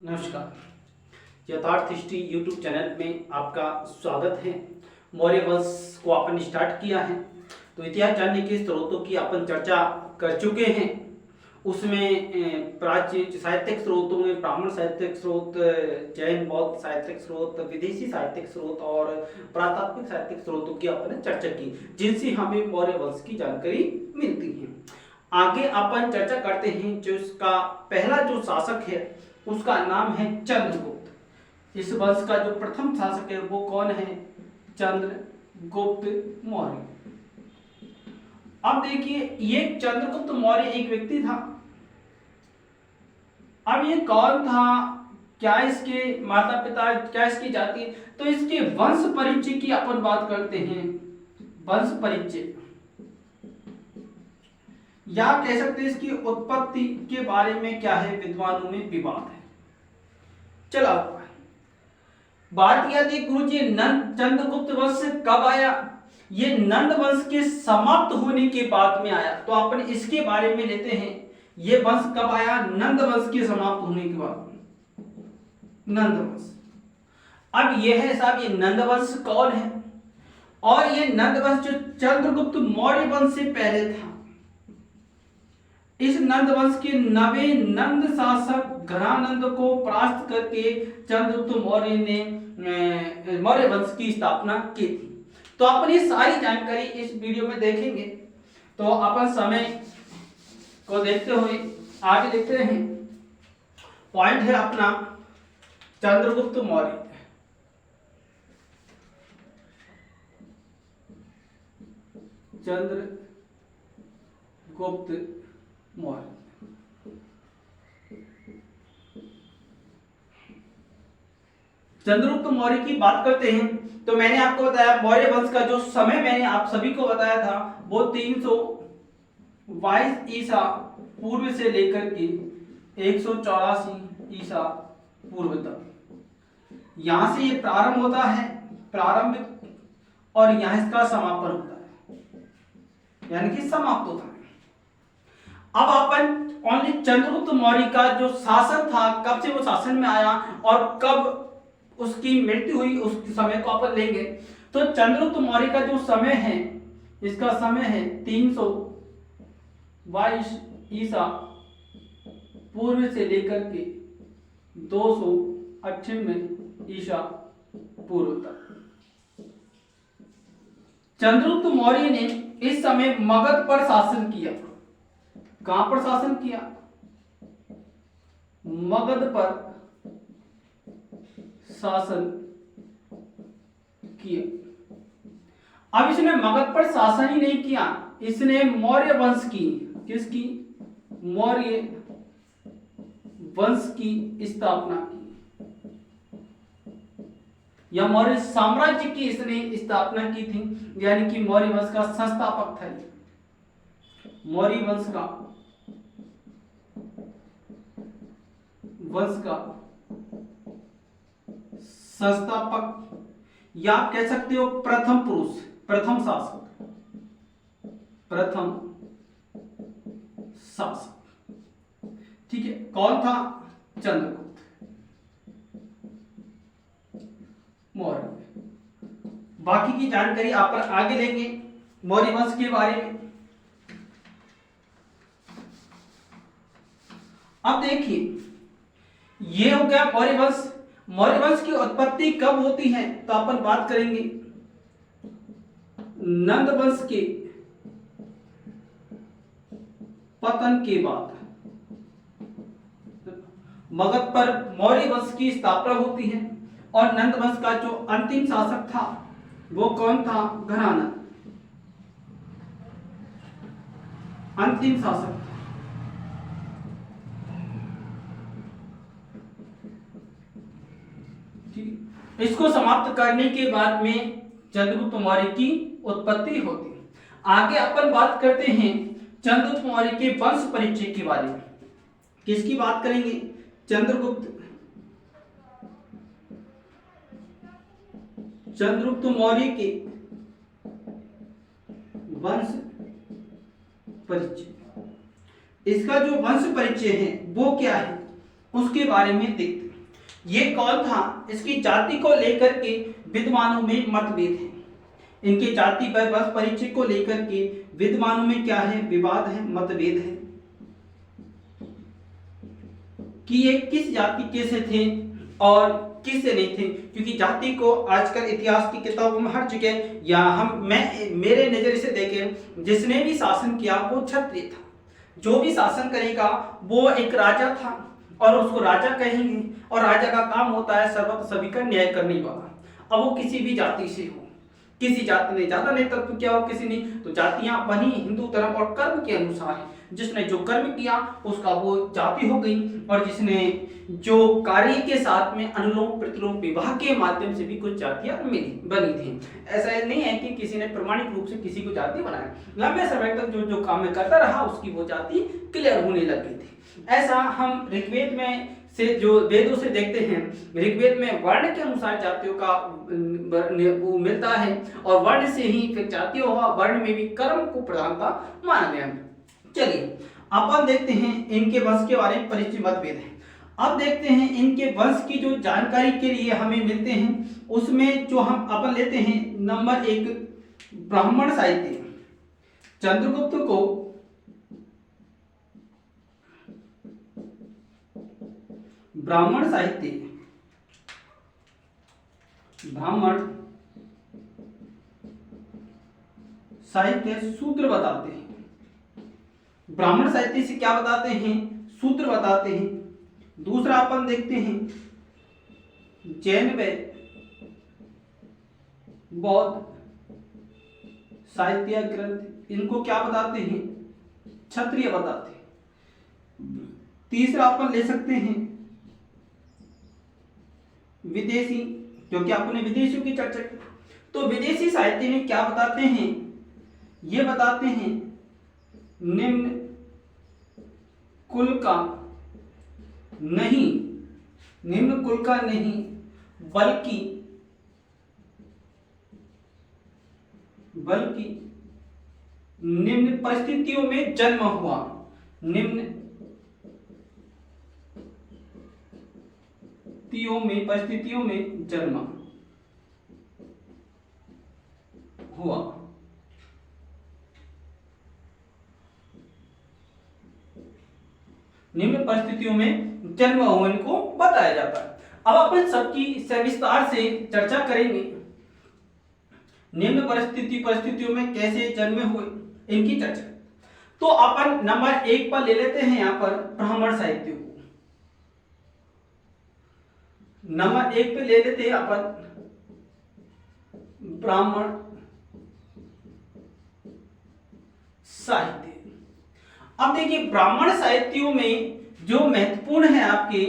नमस्कार। यथार्थ history YouTube channel में आपका स्वागत है। मौर्य वंश को अपन स्टार्ट किया है तो इतिहास जानने के स्रोतों की अपन चर्चा कर चुके हैं। उसमें प्राचीन साहित्यिक स्रोतों में ब्राह्मण साहित्यिक स्रोत, जैन बौद्ध साहित्यिक स्रोत, विदेशी साहित्यिक स्रोत और पुरातात्विक साहित्यिक स्रोतों की अपन चर्चा की, जिनसे हमें मौर्य वंश की जानकारी मिलती है। आगे अपन चर्चा करते हैं जो इसका पहला जो शासक है उसका नाम है चंद्रगुप्त। इस वंश का जो प्रथम शासक है वो कौन है? चंद्रगुप्त मौर्य। अब देखिए, ये चंद्रगुप्त मौर्य एक व्यक्ति था। अब ये कौन था, क्या इसके माता पिता, क्या इसकी जाति, तो इसके वंश परिचय की अपन बात करते हैं। वंश परिचय या कह सकते हैं इसकी उत्पत्ति के बारे में क्या है, विद्वानों में विवाद है। चलो बात यह थी गुरुजी, चंद्रगुप्त वंश कब आया? ये नंद वंश के समाप्त होने के बाद में आया, तो अपन इसके बारे में लेते हैं। ये वंश कब आया? नंद वंश के समाप्त होने के बाद। नंद वंश। अब ये है साहब, ये नंद वंश कौन है? और ये नंद वंश जो चंद्रगुप्त मौर्य वंश से पहले था। इस नंद वंश के नवे नंद शासक घनानंद को परास्त करके चंद्रगुप्त मौर्य ने मौर्य वंश की स्थापना की थी। तो अपन ये सारी जानकारी इस वीडियो में देखेंगे। तो अपन समय को देखते हुए आगे देखते हैं। पॉइंट है अपना चंद्रगुप्त मौर्य। चंद्रगुप्त मौर्य। चंद्रगुप्त मौर्य की बात करते हैं तो मैंने आपको बताया मौर्य वंश का जो समय मैंने आप सभी को बताया था वो 322 ईसा पूर्व से लेकर के 184 ईसा पूर्व तक। यहां से ये प्रारंभ होता है, प्रारंभिक, और यहां इसका समापन होता है, यानी कि समाप्त होता है। अब अपन ओनली चंद्रगुप्त मौर्य का जो शासन था, कब से वो शासन में आया और कब उसकी मृत्यु हुई, उस समय को अपन लेंगे। तो चंद्रगुप्त मौर्य का जो समय है, इसका समय है 322 ईसा पूर्व से लेकर के 298 ईसा पूर्व तक। चंद्रगुप्त मौर्य ने इस समय मगध पर शासन किया। कहां पर शासन किया? मगध पर शासन किया। अब इसने मगध पर शासन ही नहीं किया, इसने मौर्य वंश की, किसकी? मौर्य वंश की स्थापना की, या मौर्य साम्राज्य की इसने स्थापना की थी, यानी कि मौर्य वंश का संस्थापक था। मौर्य वंश का संस्थापक, या आप कह सकते हो प्रथम पुरुष, प्रथम शासक, प्रथम शासक। ठीक है, कौन था? चंद्रगुप्त मौर्य। बाकी की जानकारी आप पर आगे लेंगे मौर्य वंश के बारे में। अब देखिए, ये हो गया मौर्य वंश। मौर्य वंश की उत्पत्ति कब होती है तो अपन बात करेंगे नंद वंश के पतन के बाद। मगध पर मौर्य वंश की स्थापना होती है और नंद वंश का जो अंतिम शासक था वो कौन था? घनानंद, अंतिम शासक। इसको समाप्त करने के बाद में चंद्रगुप्त मौर्य की उत्पत्ति होती है। आगे अपन बात करते हैं चंद्रगुप्त मौर्य के वंश परिचय के बारे में। किसकी बात करेंगे? चंद्रगुप्त मौर्य के वंश परिचय। इसका जो वंश परिचय है वो क्या है उसके बारे में देखते हैं। ये कौन था? इसकी जाति को लेकर के विद्वानों में मतभेद है। इनकी जाति पर बस परिचय को लेकर के विद्वानों में क्या है? विवाद है, मतभेद है कि ये किस जाति के से थे और किस से नहीं थे। क्योंकि जाति को आजकल इतिहास की किताबों में हर जगह, या मेरे नजर से देखें, जिसने भी शासन किया वो क्षत्रिय था। जो भी शासन करेगा वो एक राजा था और उसको राजा कहेंगे, और राजा का काम होता है सर्वत्र सभी का न्याय करने वाला। अब वो किसी भी जाति से हो, किसी जाति ने ज्यादा नेतृत्व किया हो, किसी ने, तो जातियां बनी हिंदू धर्म और कर्म के अनुसार है। जिसने जो कर्म किया उसका वो जाति हो गई, और जिसने जो कार्य के साथ में अनुलोम प्रतिलोम विवाह के माध्यम से भी कुछ जातियां बनी थी। ऐसा नहीं है कि किसी ने प्रमाणिक रूप से किसी को जाति बनाया, लंबे समय तक जो जो काम करता रहा उसकी वो जाति क्लियर होने लग गई थी। ऐसा हम ऋग्वेद में से जो वेदों से देखते हैं, ऋग्वेद में वर्ण के अनुसार जातियों का वो मिलता है, और वर्ण से ही फिर जातियों हुआ, वर्ण में भी कर्म को प्रधानता माना गया। चलिए अपन देखते हैं इनके वंश के बारे में परिचय मतभेद है। अब देखते हैं इनके वंश की जो जानकारी के लिए हमें मिलते हैं, उसमें जो हम अपन लेते हैं नंबर 1 ब्राह्मण साहित्य। चंद्रगुप्त को ब्राह्मण साहित्य, ब्राह्मण साहित्य सूत्र बताते हैं। ब्राह्मण साहित्य से क्या बताते हैं? सूत्र बताते हैं। दूसरा अपन देखते हैं जैन व बौद्ध साहित्य ग्रंथ, इनको क्या बताते हैं? क्षत्रिय बताते हैं। तीसरा अपन ले सकते हैं विदेशी, क्योंकि आपने विदेशियों की चर्चा की, तो विदेशी साहित्य में क्या बताते हैं? ये बताते हैं निम्न कुल का नहीं, निम्न कुल का नहीं, बल्कि निम्न परिस्थितियों में जन्म हुआ, निम्न परिस्थितियों में जन्म हुआ। निम्न परिस्थितियों में जन्म होने को बताया जाता है। अब अपन सबकी सविस्तार से चर्चा करेंगे। निम्न परिस्थितियों में कैसे जन्मे हुए, इनकी चर्चा। तो अपन नंबर 1 पर ले लेते हैं यहां पर ब्राह्मण साहित्य को। नंबर 1 पे ले लेते हैं अपन ब्राह्मण साहित्य। अब देखिए ब्राह्मण साहित्यों में जो महत्वपूर्ण है, आपके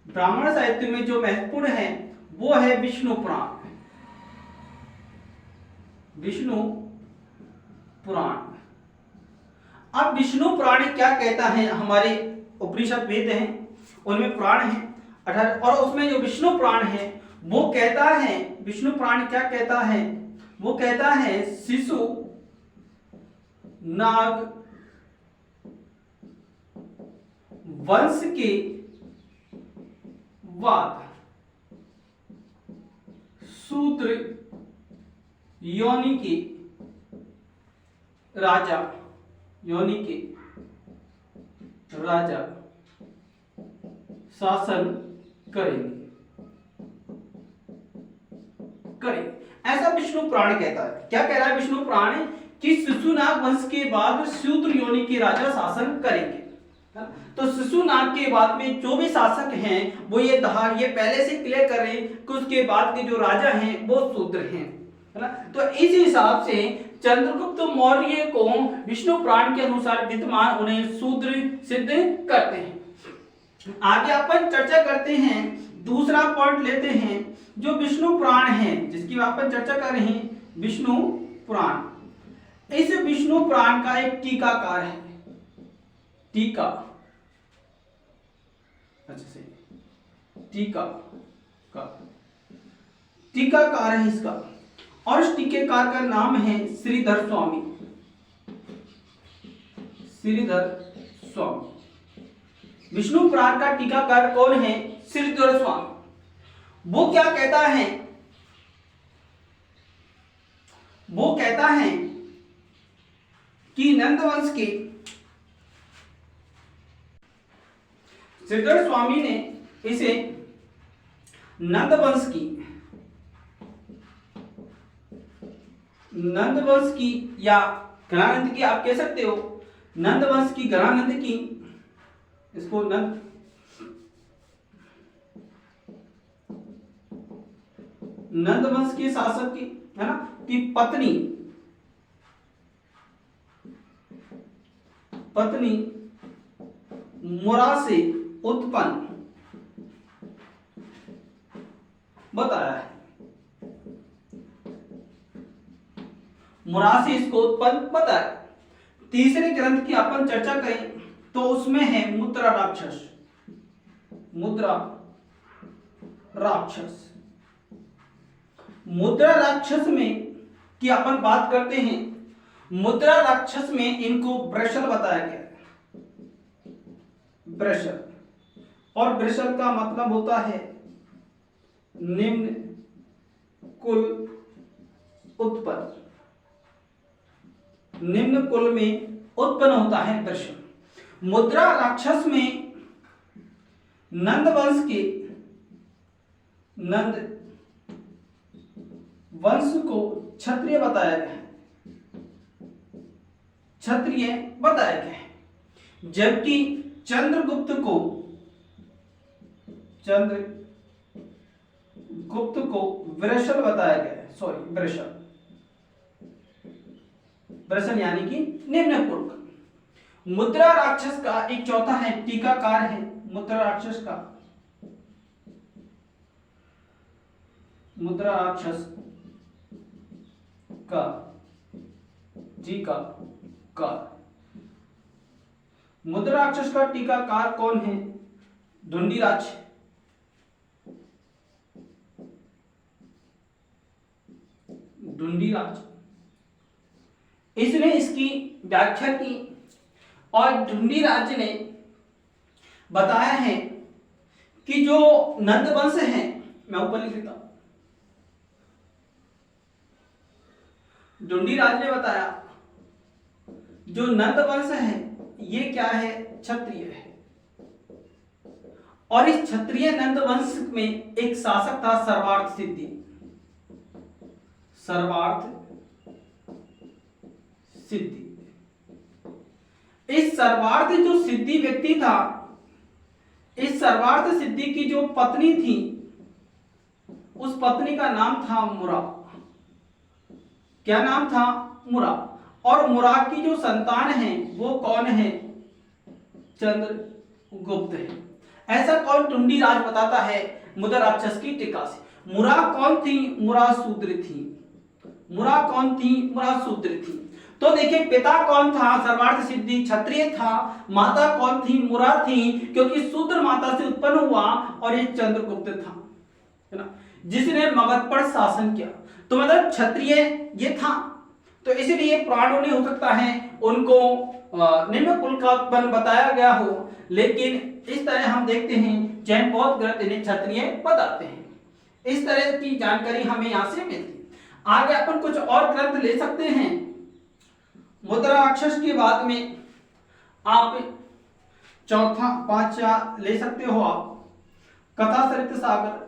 ब्राह्मण साहित्य में जो महत्वपूर्ण है वो है विष्णु पुराण। विष्णु पुराण। अब विष्णु पुराण क्या कहता है? हमारे उपनिषद वेद हैं, उनमें पुराण है 18, और उसमें जो विष्णु पुराण है वो कहता है, विष्णु पुराण क्या कहता है? वो कहता है शिशु नाग वंश के बाद शूद्र योनि के राजा, योनि के राजा शासन करेंगे। ऐसा विष्णु पुराण कहता है। क्या कह रहा है विष्णु पुराण? कि शिशुनाग वंश के बाद शूद्र योनि के राजा शासन करेंगे। तो शिशुनाग के बाद में जो भी शासक हैं वो ये पहले से क्लियर कर रहे हैं कि उसके बाद के जो राजा हैं वो शूद्र हैं, है ना। तो इस हिसाब से चंद्रगुप्त मौर्य को विष्णु पुराण के अनुसार विद्वान उन्हें शूद्र सिद्ध करते हैं। आगे अपन चर्चा करते हैं, दूसरा पॉइंट लेते हैं जो विष्णु पुराण है, जिसकी अपन चर्चा कर रहे हैं, विष्णु पुराण। इस विष्णु पुराण का एक टीकाकार है, टीका, अच्छा सही, टीकाकार है इसका, और इस टीकाकार का नाम है श्रीधर स्वामी। श्रीधर स्वामी। विष्णु पुराण का टीकाकार कौन है? श्रीधर स्वामी। वो क्या कहता है, वो कहता है कि नंद वंश के श्रीधर स्वामी ने इसे नंद वंश की या घरानंद की, आप कह सकते हो नंद वंश की, घरानंद की, इसको नंद वंश के शासक की, है ना, की पत्नी मुरा से उत्पन्न बताया है। मुरा से इसको उत्पन्न बताया। तीसरे ग्रंथ की अपन चर्चा करें तो उसमें है मुद्रा राक्षस। मुद्रा राक्षस में की अपन बात करते हैं। मुद्रा राक्षस में इनको वृषल बताया गया है। वृषल, और वृषल का मतलब होता है निम्न कुल उत्पन्न, निम्न कुल में उत्पन्न होता है वृषल। मुद्रा राक्षस में नंद वंश को क्षत्रिय बताया गया है, क्षत्रिय बताया गया है। जबकि चंद्रगुप्त को वृषल बताया गया है। सॉरी, वृषल यानी कि निम्न कुल का। मुद्रा राक्षस का एक चौथा है, टीकाकार है मुद्रा राक्षस का। मुद्रा राक्षस का टीकाकार, मुद्रा राक्षस का टीकाकार कौन है? ढुंढीराज। इसने इसकी व्याख्या की और ढुंढीराज ने बताया है कि जो नंद वंश है, मैं ऊपर लिख देता हूं, ढुंढीराज ने बताया जो नंद वंश है ये क्या है? क्षत्रिय है। और इस क्षत्रिय नंद वंश में एक शासक था सर्वार्थ सिद्धि। इस सर्वार्थ जो सिद्धि व्यक्ति था, इस सर्वार्थ सिद्धि की जो पत्नी थी, उस पत्नी का नाम था मुरा। क्या नाम था? मुरा। और मुरा की जो संतान है वो कौन है? चंद्रगुप्त है। ऐसा कौन? ढुंढीराज बताता है मुद्रा राक्षस की टीका से। मुरा कौन थी? मुरा शूद्र थी। मुरा कौन थी? मुरा शूद्र थी। तो देखिए, पिता कौन था? सर्वार्थ सिद्धि क्षत्रिय था। माता कौन थी? मुरा थी, क्योंकि शूद्र माता से उत्पन्न हुआ। और ये चंद्रगुप्त था, है ना, जिसने मगध पर शासन किया। तो मतलब क्षत्रिय ये था। तो इसलिए प्राणों ने हो सकता है उनको निम्न कुल का उत्पन्न बताया गया हो, लेकिन इस तरह हम देखते हैं जैन बौद्ध ग्रंथ इन्हें क्षत्रिय बताते हैं। इस तरह की जानकारी हमें यहां से मिलती है। आगे अपन कुछ और ग्रंथ ले सकते हैं। मुद्रा राक्षस के बाद में आप चौथा पांचवा ले सकते हो आप कथा सरित सागर।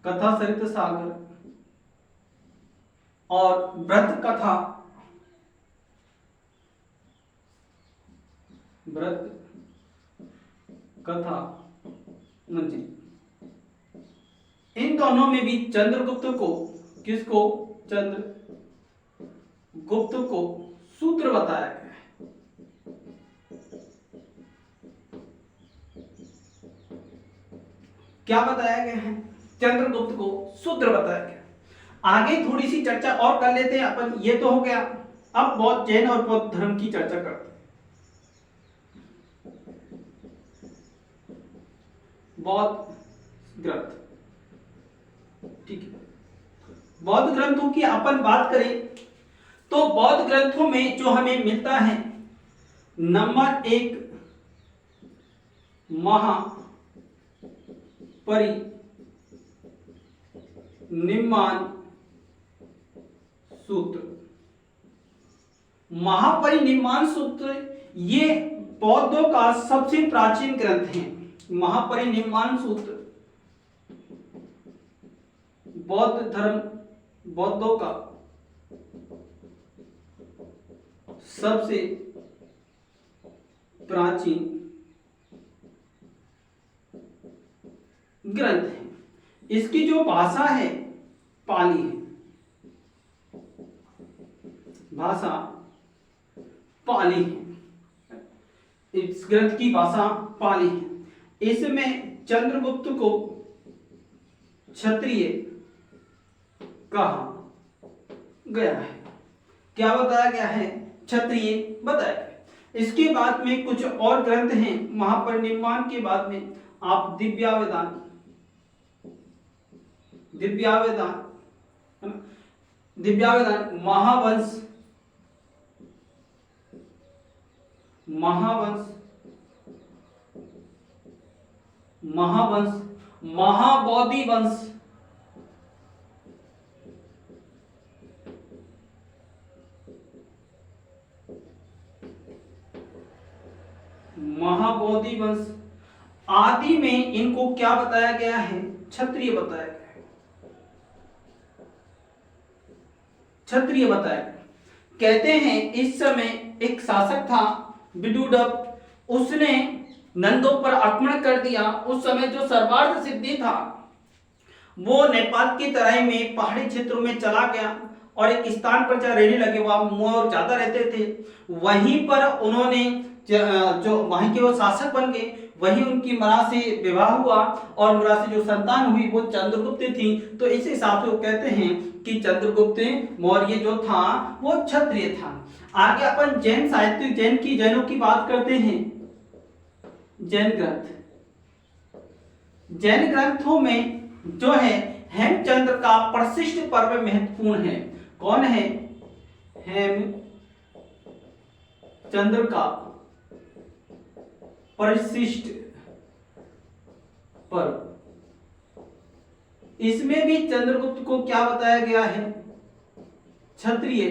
कथा सरित सागर और व्रत कथा मंजरी। इन दोनों में भी चंद्रगुप्त को, किसको? चंद्रगुप्त को सूत्र बताया गया है। क्या बताया गया है? चंद्रगुप्त को सूत्र बताया गया। आगे थोड़ी सी चर्चा और कर लेते हैं अपन। ये तो हो गया। अब बौद्ध, जैन और बौद्ध धर्म की चर्चा करते हैं। बौद्ध ग्रंथ, ठीक है। बौद्ध ग्रंथों की अपन बात करें तो बौद्ध ग्रंथों में जो हमें मिलता है, नंबर 1 महापरिनिर्वाण सूत्र। महापरिनिर्वाण सूत्र ये बौद्धों का सबसे प्राचीन ग्रंथ है। महापरिनिर्वाण सूत्र बौद्धों का सबसे प्राचीन ग्रंथ है। इसकी जो भाषा है पाली है, भाषा पाली है। इस ग्रंथ की भाषा पाली है। इसमें चंद्रगुप्त को क्षत्रिय कहा गया है। क्या बताया गया है? क्षत्रिय बताया गया। इसके बाद में कुछ और ग्रंथ हैं। महापरिनिर्वाण के बाद में आप दिव्यावदान महावंश महाबोधि वंश, महाबोधि वंश आदि में इनको क्या बताया गया है? क्षत्रिय बताया गया है। क्षत्रिय बताया गया। कहते हैं इस समय एक शासक था विदुदभ, उसने नंदों पर आक्रमण कर दिया। उस समय जो सर्वार्थ सिद्धि था वो नेपाल की तराई में पहाड़ी क्षेत्रों में चला गया और एक स्थान पर जहाँ रहने लगे, वहां मोर ज्यादा रहते थे। वहीं पर उन्होंने जो वहीं के वो शासक बन गए। वहीं उनकी मरा से विवाह हुआ और मरा से जो संतान हुई वो चंद्रगुप्त थी। तो इस हिसाब से वो कहते हैं कि चंद्रगुप्त मौर्य जो था वो क्षत्रिय था। आगे अपन जैन साहित्य, जैनों की बात करते हैं। जैन ग्रंथों में जो है हेमचंद्र का प्रशिष्ट पर्व महत्वपूर्ण है। कौन है? हेमचंद्र का परिशिष्ट पर्व। इसमें भी चंद्रगुप्त को क्या बताया गया है? क्षत्रिय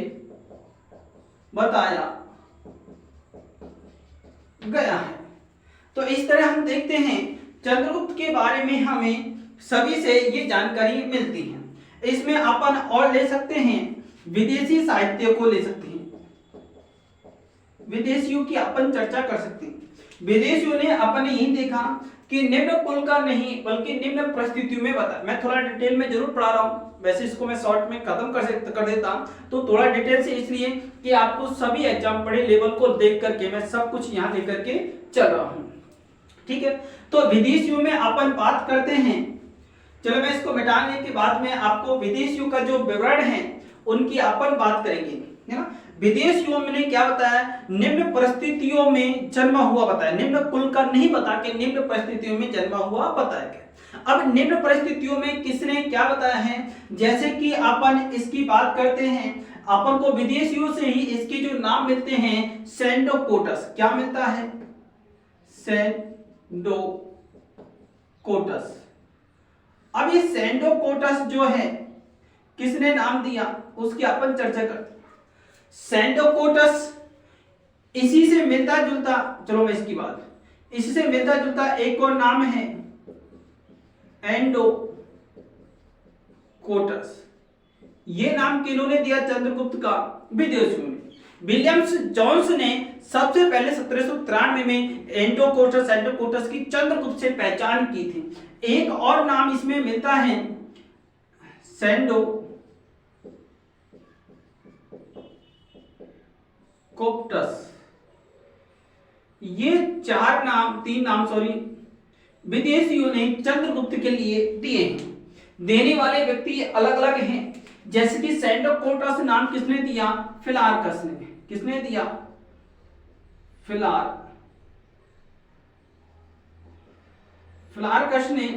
बताया गया है। तो इस तरह हम देखते हैं चंद्रगुप्त के बारे में हमें सभी से ये जानकारी मिलती है। इसमें अपन और ले सकते हैं, विदेशी साहित्य को ले सकते हैं। विदेशियों की अपन चर्चा कर सकते हैं। विदेशियों ने अपन यही देखा कि निम्न कुल का नहीं बल्कि निम्न परिस्थितियों में बता। मैं थोड़ा डिटेल में जरूर पढ़ा रहा हूँ, वैसे इसको मैं शॉर्ट में खत्म कर देता। तो थोड़ा डिटेल से इसलिए कि आपको सभी एग्जाम पढ़े लेवल को देख करके मैं सब कुछ यहाँ देख करके चल रहा हूँ। ठीक है, तो विदेशियों में अपन बात करते हैं। चलो मैं इसको मिटाने के बाद में आपको विदेशियों का जो विवरण है उनकी अपन बात करेंगे, है ना। विदेशियों ने क्या बताया? निम्न परिस्थितियों में जन्मा हुआ बताया। निम्न कुल का नहीं बता के निम्न परिस्थितियों में जन्मा हुआ बताया गया। अब निम्न परिस्थितियों में किसने क्या बताया है? जैसे कि अपन इसकी बात करते हैं, अपन को विदेशियों से ही इसके जो नाम मिलते हैं, सेंडोकोटस। क्या मिलता है? सेंडोकोटस। अब ये सेंडोकोटस जो है किसने नाम दिया उसकी अपन चर्चा करते हैं। सेंडोकोटस इसी से मिलता जुलता, चलो मैं इसकी बात, इसी से मिलता जुलता एक और नाम है एंडोकोटस। ये नाम किन्होंने दिया? चंद्रगुप्त का विदेशियों ने। विलियम्स जोन्स ने सबसे पहले 1793 में एंडोकोटस की चंद्रगुप्त से पहचान की थी। एक और नाम इसमें मिलता है सेंडोकोटस। ये तीन नाम विदेशियों ने चंद्रगुप्त के लिए दिए हैं। देने वाले व्यक्ति अलग अलग हैं। जैसे कि सेंडोकोटस नाम किसने दिया? फिलार्कस ने। किसने दिया? फिलार्कस ने